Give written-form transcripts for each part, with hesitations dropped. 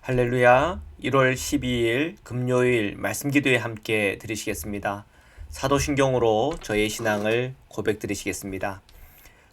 할렐루야. 1월 12일 금요일 말씀 기도에 함께 드리시겠습니다. 사도신경으로 저의 신앙을 고백드리시겠습니다.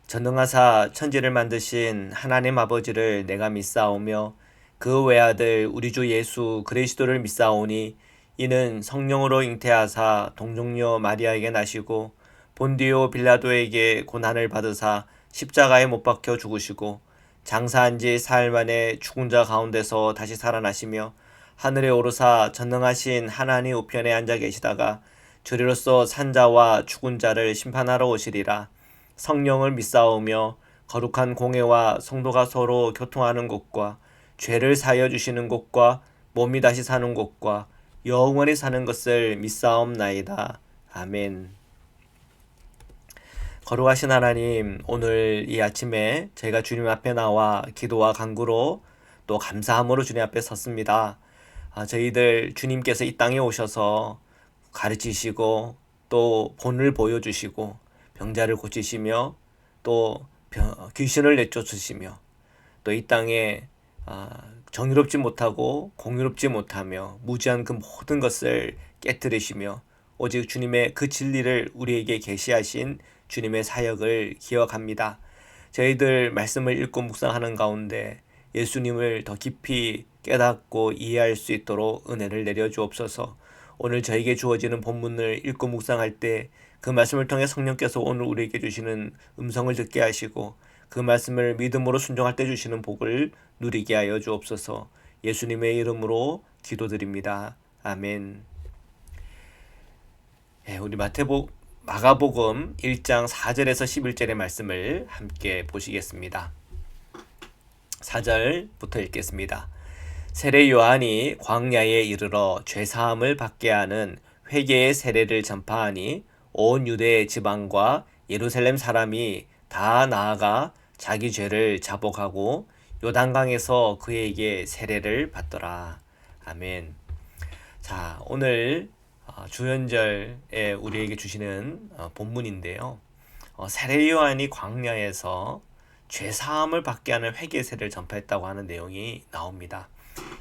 전능하사 천지를 만드신 하나님 아버지를 내가 믿사오며 그 외아들 우리 주 예수 그리스도를 믿사오니 이는 성령으로 잉태하사 동정녀 마리아에게 나시고 본디오 빌라도에게 고난을 받으사 십자가에 못 박혀 죽으시고 장사한 지 사흘 만에 죽은 자 가운데서 다시 살아나시며 하늘에 오르사 전능하신 하나님 우편에 앉아 계시다가 저리로서 산자와 죽은 자를 심판하러 오시리라. 성령을 믿사오며 거룩한 공회와 성도가 서로 교통하는 곳과 죄를 사하여 주시는 곳과 몸이 다시 사는 곳과 영원히 사는 것을 믿사옵나이다. 아멘. 거룩하신 하나님, 오늘 이 아침에 저희가 주님 앞에 나와 기도와 간구로 또 감사함으로 주님 앞에 섰습니다. 저희들 주님께서 이 땅에 오셔서 가르치시고 또 본을 보여주시고 병자를 고치시며 또 귀신을 내쫓으시며 또 이 땅에 정의롭지 못하고 공의롭지 못하며 무지한 그 모든 것을 깨뜨리시며 오직 주님의 그 진리를 우리에게 계시하신 주님의 사역을 기억합니다. 저희들 말씀을 읽고 묵상하는 가운데 예수님을 더 깊이 깨닫고 이해할 수 있도록 은혜를 내려주옵소서. 오늘 저에게 주어지는 본문을 읽고 묵상할 때 그 말씀을 통해 성령께서 오늘 우리에게 주시는 음성을 듣게 하시고 그 말씀을 믿음으로 순종할 때 주시는 복을 누리게 하여 주옵소서. 예수님의 이름으로 기도드립니다. 아멘. 우리 마가복음 1장 4절에서 11절의 말씀을 함께 보시겠습니다. 4절부터 읽겠습니다. 세례 요한이 광야에 이르러 죄사함을 받게 하는 회개의 세례를 전파하니 온 유대 지방과 예루살렘 사람이 다 나아가 자기 죄를 자복하고 요단강에서 그에게 세례를 받더라. 아멘. 자, 오늘 주연절에 우리에게 주시는 본문인데요. 세례 요한이 광야에서 죄사함을 받게 하는 회개 세례를 전파했다고 하는 내용이 나옵니다.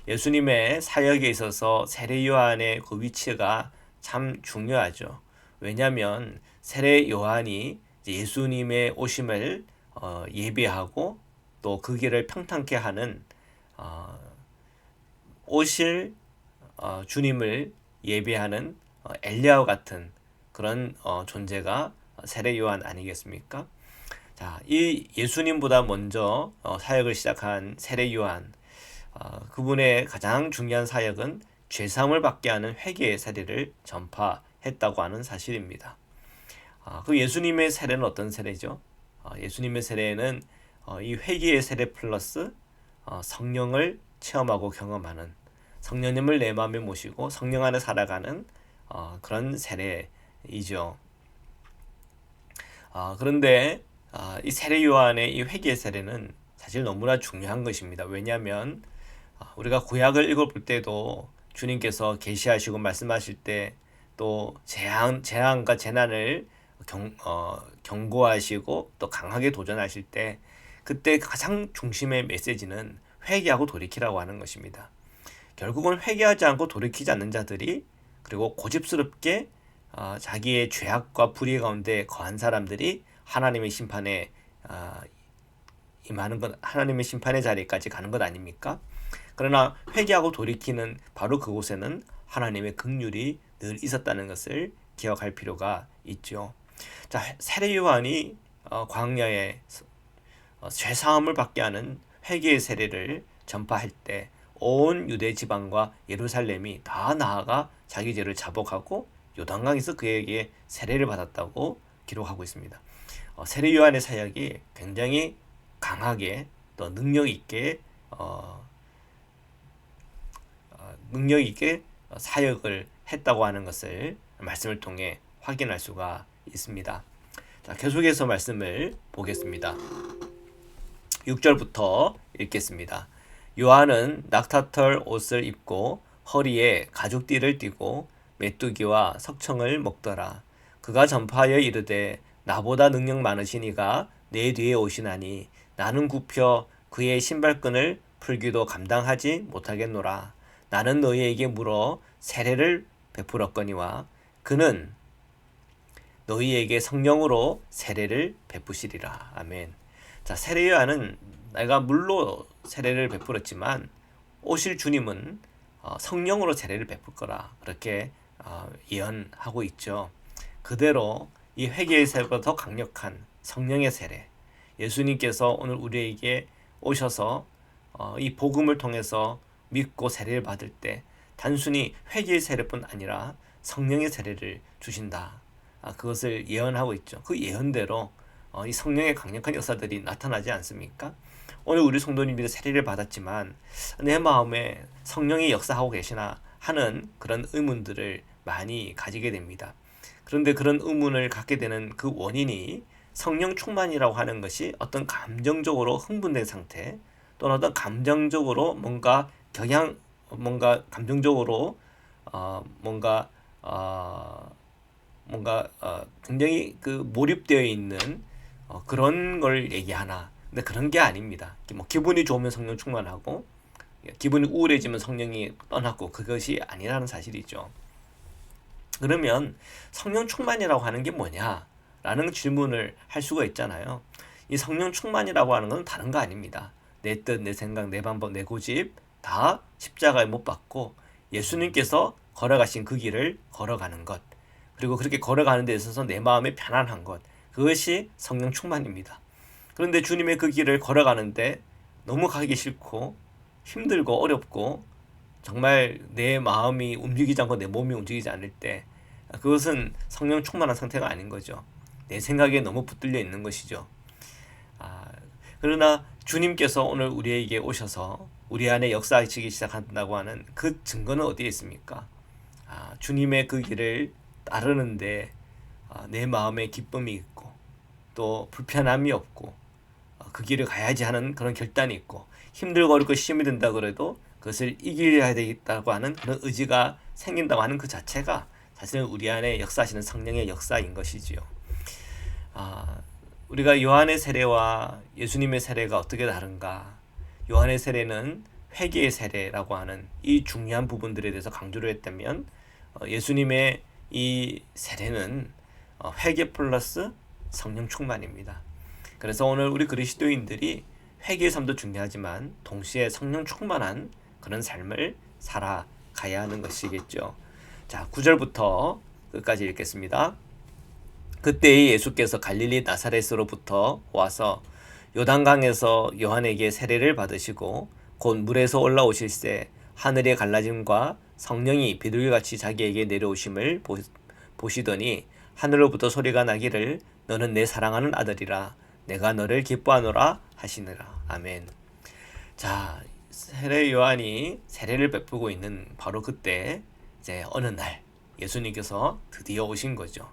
예수님의 사역에 있어서 세례 요한의 그 위치가 참 중요하죠. 왜냐하면 세례 요한이 예수님의 오심을 예비하고 또 그 길을 평탄케 하는 오실 주님을 예비하는 엘리야와 같은 그런 존재가 세례 요한 아니겠습니까? 자, 이 예수님보다 먼저 사역을 시작한 세례 요한, 그분의 가장 중요한 사역은 죄사함을 받게 하는 회개의 세례를 전파했다고 하는 사실입니다. 그 예수님의 세례는 어떤 세례죠? 예수님의 세례는 이 회개의 세례 플러스 성령을 체험하고 경험하는, 성령님을 내 마음에 모시고 성령 안에 살아가는 그런 세례이죠. 그런데 이 세례 요한의 이 회개의 세례는 사실 너무나 중요한 것입니다. 왜냐하면 우리가 구약을 읽어볼 때도 주님께서 계시하시고 말씀하실 때 또 재앙과 재난을 경고하시고 또 강하게 도전하실 때 그때 가장 중심의 메시지는 회개하고 돌이키라고 하는 것입니다. 결국은 회개하지 않고 돌이키지 않는 자들이, 그리고 고집스럽게 자기의 죄악과 불의 가운데 거한 사람들이 하나님의 심판에 임하는 것, 하나님의 심판의 자리까지 가는 것 아닙니까? 그러나 회개하고 돌이키는 바로 그곳에는 하나님의 긍휼이 늘 있었다는 것을 기억할 필요가 있죠. 자, 세례 요한이 광야에 죄사함을 받게 하는 회개의 세례를 전파할 때 온 유대 지방과 예루살렘이 다 나아가 자기 죄를 자복하고 요단강에서 그에게 세례를 받았다고 기록하고 있습니다. 세례 요한의 사역이 굉장히 강하게 또 능력 있게 사역을 했다고 하는 것을 말씀을 통해 확인할 수가 있습니다. 자, 계속해서 말씀을 보겠습니다. 6절부터 읽겠습니다. 요한은 낙타털 옷을 입고 허리에 가죽띠를 띠고 메뚜기와 석청을 먹더라. 그가 전파하여 이르되 나보다 능력 많으신 이가 내 뒤에 오시나니 나는 굽혀 그의 신발끈을 풀기도 감당하지 못하겠노라. 나는 너희에게 물어 세례를 베풀었거니와 그는 너희에게 성령으로 세례를 베푸시리라. 아멘. 자, 세례 요한은 내가 물로 세례를 베풀었지만 오실 주님은 성령으로 세례를 베풀 거라 그렇게 예언하고 있죠. 그대로 이 회개의 세례보다 더 강력한 성령의 세례, 예수님께서 오늘 우리에게 오셔서 이 복음을 통해서 믿고 세례를 받을 때 단순히 회개의 세례뿐 아니라 성령의 세례를 주신다. 그것을 예언하고 있죠. 그 예언대로 이 성령의 강력한 역사들이 나타나지 않습니까? 오늘 우리 성도님들이 세례를 받았지만 내 마음에 성령이 역사하고 계시나 하는 그런 의문들을 많이 가지게 됩니다. 그런데 그런 의문을 갖게 되는 그 원인이 성령 충만이라고 하는 것이 어떤 감정적으로 흥분된 상태 또는 어떤 감정적으로 뭔가 감정적으로 굉장히 그 몰입되어 있는 그런 걸 얘기하나. 근데 그런 게 아닙니다. 뭐 기분이 좋으면 성령 충만하고 기분이 우울해지면 성령이 떠났고 그것이 아니라는 사실이죠. 그러면 성령 충만이라고 하는 게 뭐냐라는 질문을 할 수가 있잖아요. 이 성령 충만이라고 하는 건 다른 거 아닙니다. 내 뜻, 내 생각, 내 방법, 내 고집 다 십자가에 못 박고 예수님께서 걸어가신 그 길을 걸어가는 것, 그리고 그렇게 걸어가는 데 있어서 내 마음에 편안한 것, 그것이 성령 충만입니다. 그런데 주님의 그 길을 걸어가는데 너무 가기 싫고 힘들고 어렵고 정말 내 마음이 움직이지 않고 내 몸이 움직이지 않을 때 그것은 성령 충만한 상태가 아닌 거죠. 내 생각에 너무 붙들려 있는 것이죠. 그러나 주님께서 오늘 우리에게 오셔서 우리 안에 역사하시기 시작한다고 하는 그 증거는 어디에 있습니까? 주님의 그 길을 따르는데 내 마음에 기쁨이 있고 또 불편함이 없고 그 길을 가야지 하는 그런 결단이 있고 힘들고 어렵고 시험이 된다 그래도 그것을 이겨야 되겠다고 하는 그런 의지가 생긴다고 하는 그 자체가 사실은 우리 안에 역사하시는 성령의 역사인 것이지요. 우리가 요한의 세례와 예수님의 세례가 어떻게 다른가? 요한의 세례는 회개의 세례라고 하는 이 중요한 부분들에 대해서 강조를 했다면 예수님의 이 세례는 회개 플러스 성령 충만입니다. 그래서 오늘 우리 그리스도인들이 회개의 삶도 중요하지만 동시에 성령 충만한 그런 삶을 살아가야 하는 것이겠죠. 자, 9절부터 끝까지 읽겠습니다. 그때 예수께서 갈릴리 나사렛으로부터 와서 요단강에서 요한에게 세례를 받으시고 곧 물에서 올라오실새 하늘의 갈라짐과 성령이 비둘기같이 자기에게 내려오심을 보시더니 하늘로부터 소리가 나기를 너는 내 사랑하는 아들이라 내가 너를 기뻐하노라 하시느라. 아멘. 자, 세례 요한이 세례를 베푸고 있는 바로 그때 이제 어느 날 예수님께서 드디어 오신 거죠.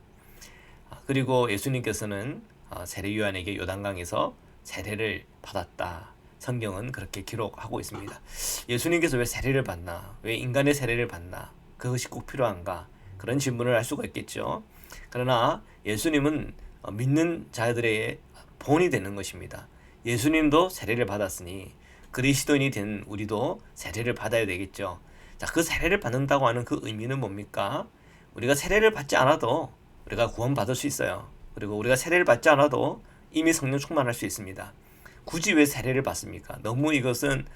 그리고 예수님께서는 세례 요한에게 요단강에서 세례를 받았다. 성경은 그렇게 기록하고 있습니다. 예수님께서 왜 세례를 받나? 왜 인간의 세례를 받나? 그것이 꼭 필요한가? 그런 질문을 할 수가 있겠죠. 그러나 예수님은 믿는 자들의 본이 되는 것입니다. 예수님도 세례를 받았으니 그리스도인이 된 우리도 세례를 받아야 되겠죠. 자, 그 세례를 받는다고 하는 그 의미는 뭡니까? 우리가 세례를 받지 않아도 우리가 구원받을 수 있어요. 그리고 우리가 세례를 받지 않아도 이미 성령 충만할 수 있습니다. 굳이 왜 세례를 받습니까? 너무 이것은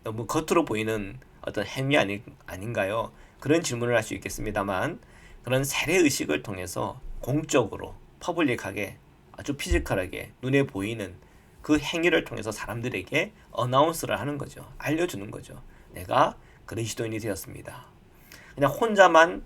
너무 겉으로 보이는 어떤 행위 아닌가요? 그런 질문을 할 수 있겠습니다만 그런 세례 의식을 통해서 공적으로 퍼블릭하게 아주 피지컬하게 눈에 보이는 그 행위를 통해서 사람들에게 어나운스를 하는 거죠. 알려주는 거죠. 내가 그리스도인이 되었습니다. 그냥 혼자만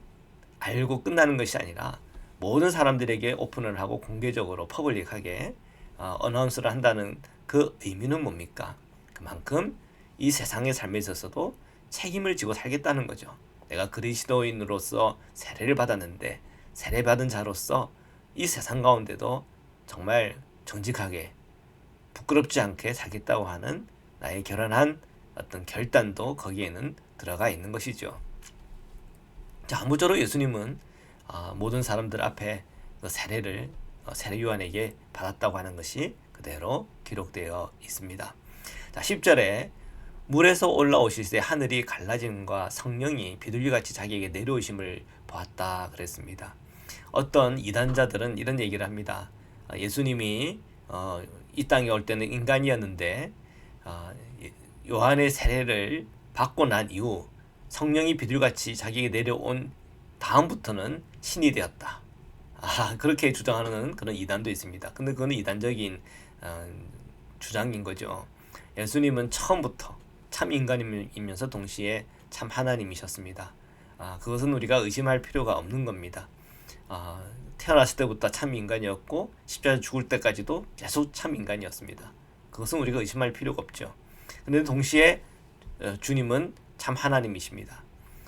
알고 끝나는 것이 아니라 모든 사람들에게 오픈을 하고 공개적으로 퍼블릭하게 어나운스를 한다는 그 의미는 뭡니까? 그만큼 이 세상의 삶에 있어서도 책임을 지고 살겠다는 거죠. 내가 그리스도인으로서 세례를 받았는데 세례받은 자로서 이 세상 가운데도 정말 정직하게 부끄럽지 않게 살겠다고 하는 나의 결연한 어떤 결단도 거기에는 들어가 있는 것이죠. 자, 아무쪼록 예수님은 모든 사람들 앞에 그 세례를 세례 요한에게 받았다고 하는 것이 그대로 기록되어 있습니다. 자, 10절에 물에서 올라오실 때 하늘이 갈라짐과 성령이 비둘기같이 자기에게 내려오심을 보았다 그랬습니다. 어떤 이단자들은 이런 얘기를 합니다. 예수님이 이 땅에 올 때는 인간이었는데 요한의 세례를 받고 난 이후 성령이 비둘기같이 자기에게 내려온 다음부터는 신이 되었다. 그렇게 주장하는 그런 이단도 있습니다. 근데 그건 이단적인 주장인 거죠. 예수님은 처음부터 참 인간이면서 동시에 참 하나님이셨습니다. 그것은 우리가 의심할 필요가 없는 겁니다. 태어났을 때부터 참 인간이었고 십자가에 죽을 때까지도 계속 참 인간이었습니다. 그것은 우리가 의심할 필요가 없죠. 그런데 동시에 주님은 참 하나님이십니다.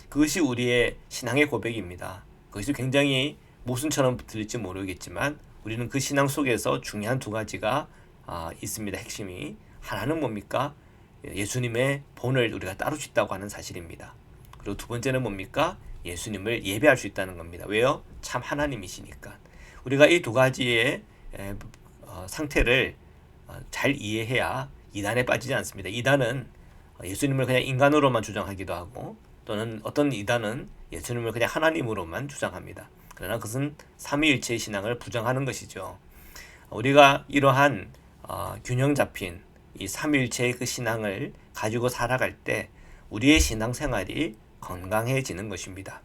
그것이 우리의 신앙의 고백입니다. 그것이 굉장히 모순처럼 들릴지 모르겠지만 우리는 그 신앙 속에서 중요한 두 가지가 있습니다. 핵심이. 하나는 뭡니까? 예수님의 본을 우리가 따를 수 있다고 하는 사실입니다. 그리고 두 번째는 뭡니까? 예수님을 예배할 수 있다는 겁니다. 왜요? 참 하나님이시니까. 우리가 이 두 가지의 상태를 잘 이해해야 이단에 빠지지 않습니다. 이단은 예수님을 그냥 인간으로만 주장하기도 하고 또는 어떤 이단은 예수님을 그냥 하나님으로만 주장합니다. 그러나 그것은 삼위일체의 신앙을 부정하는 것이죠. 우리가 이러한 균형 잡힌 이 삼위일체의 그 신앙을 가지고 살아갈 때 우리의 신앙생활이 건강해지는 것입니다.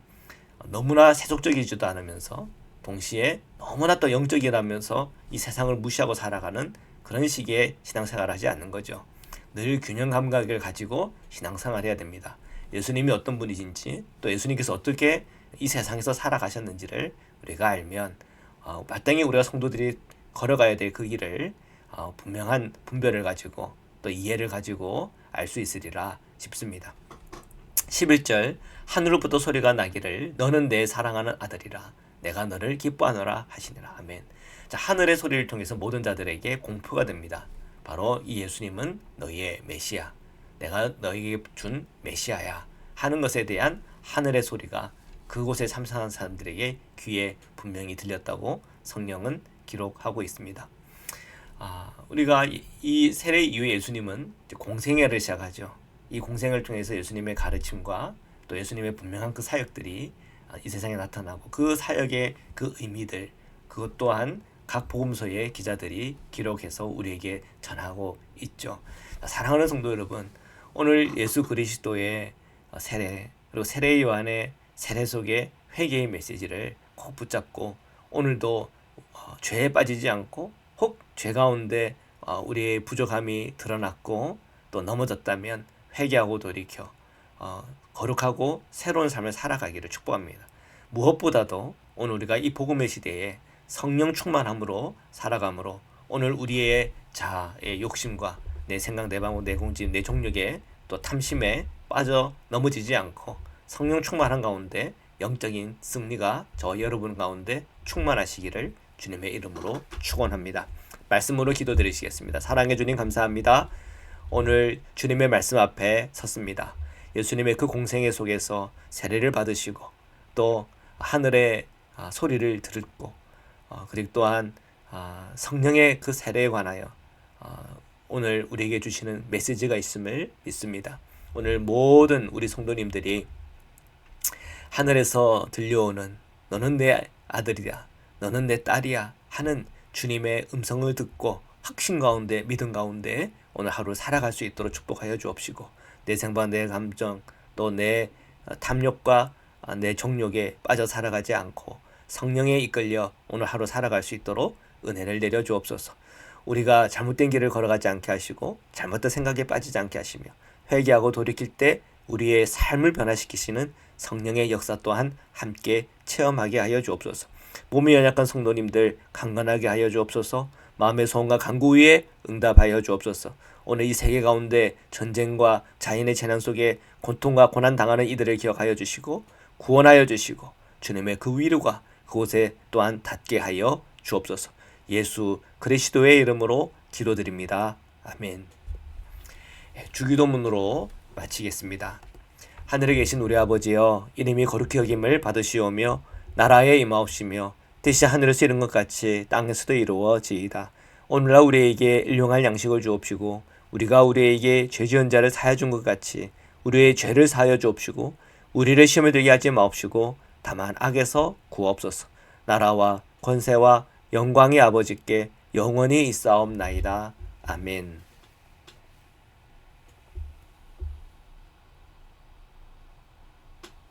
너무나 세속적이지도 않으면서 동시에 너무나 또 영적이라면서 이 세상을 무시하고 살아가는 그런 식의 신앙생활을 하지 않는 거죠. 늘 균형 감각을 가지고 신앙생활을 해야 됩니다. 예수님이 어떤 분이신지 또 예수님께서 어떻게 이 세상에서 살아가셨는지를 우리가 알면 마땅히 우리가 성도들이 걸어가야 될 그 길을 분명한 분별을 가지고 또 이해를 가지고 알 수 있으리라 싶습니다. 11절 하늘로부터 소리가 나기를 너는 내 사랑하는 아들이라 내가 너를 기뻐하노라 하시니라. 아멘. 자, 하늘의 소리를 통해서 모든 자들에게 공표가 됩니다. 바로 이 예수님은 너희의 메시아, 내가 너희에게 준 메시아야 하는 것에 대한 하늘의 소리가 그곳에 참석한 사람들에게 귀에 분명히 들렸다고 성령은 기록하고 있습니다. 우리가 이 세례 이후에 예수님은 공생애를 시작하죠. 이 공생을 통해서 예수님의 가르침과 또 예수님의 분명한 그 사역들이 이 세상에 나타나고 그 사역의 그 의미들 그것 또한 각 복음서의 기자들이 기록해서 우리에게 전하고 있죠. 사랑하는 성도 여러분, 오늘 예수 그리스도의 세례 그리고 세례 요한의 세례 속의 회개의 메시지를 꼭 붙잡고 오늘도 죄에 빠지지 않고 혹 죄 가운데 우리의 부족함이 드러났고 또 넘어졌다면 회개하고 돌이켜 거룩하고 새로운 삶을 살아가기를 축복합니다. 무엇보다도 오늘 우리가 이 복음의 시대에 성령 충만함으로 살아감으로 오늘 우리의 자아의 욕심과 내 생각, 내 방법, 내 공진, 내 종력에 또 탐심에 빠져 넘어지지 않고 성령 충만한 가운데 영적인 승리가 저 여러분 가운데 충만하시기를 주님의 이름으로 축원합니다. 말씀으로 기도드리시겠습니다. 사랑해 주님 감사합니다. 오늘 주님의 말씀 앞에 섰습니다. 예수님의 그 공생애 속에서 세례를 받으시고 또 하늘의 소리를 듣고 그리고 또한 성령의 그 세례에 관하여 오늘 우리에게 주시는 메시지가 있음을 믿습니다. 오늘 모든 우리 성도님들이 하늘에서 들려오는 너는 내 아들이야 너는 내 딸이야 하는 주님의 음성을 듣고 확신 가운데 믿음 가운데 오늘 하루 살아갈 수 있도록 축복하여 주옵시고 내 생각 내 감정 또 내 탐욕과 내 정욕에 빠져 살아가지 않고 성령에 이끌려 오늘 하루 살아갈 수 있도록 은혜를 내려 주옵소서. 우리가 잘못된 길을 걸어가지 않게 하시고 잘못된 생각에 빠지지 않게 하시며 회개하고 돌이킬 때 우리의 삶을 변화시키시는 성령의 역사 또한 함께 체험하게 하여 주옵소서. 몸이 연약한 성도님들 강건하게 하여 주옵소서. 마음의 소원과 간구 위에 응답하여 주옵소서. 오늘 이 세계 가운데 전쟁과 자연의 재난 속에 고통과 고난 당하는 이들을 기억하여 주시고 구원하여 주시고 주님의 그 위로가 그곳에 또한 닿게 하여 주옵소서. 예수 그리스도의 이름으로 기도드립니다. 아멘. 주기도문으로 마치겠습니다. 하늘에 계신 우리 아버지여 이름이 거룩히 여김을 받으시오며 나라에 임하옵시며 뜻이 하늘에서 이룬 것 같이 땅에서도 이루어지이다. 오늘날 우리에게 일용할 양식을 주옵시고 우리가 우리에게 죄 지은 자를 사하여 준 것 같이 우리의 죄를 사하여 주옵시고 우리를 시험에 들게 하지 마옵시고 다만 악에서 구하옵소서. 나라와 권세와 영광의 아버지께 영원히 있사옵나이다. 아멘.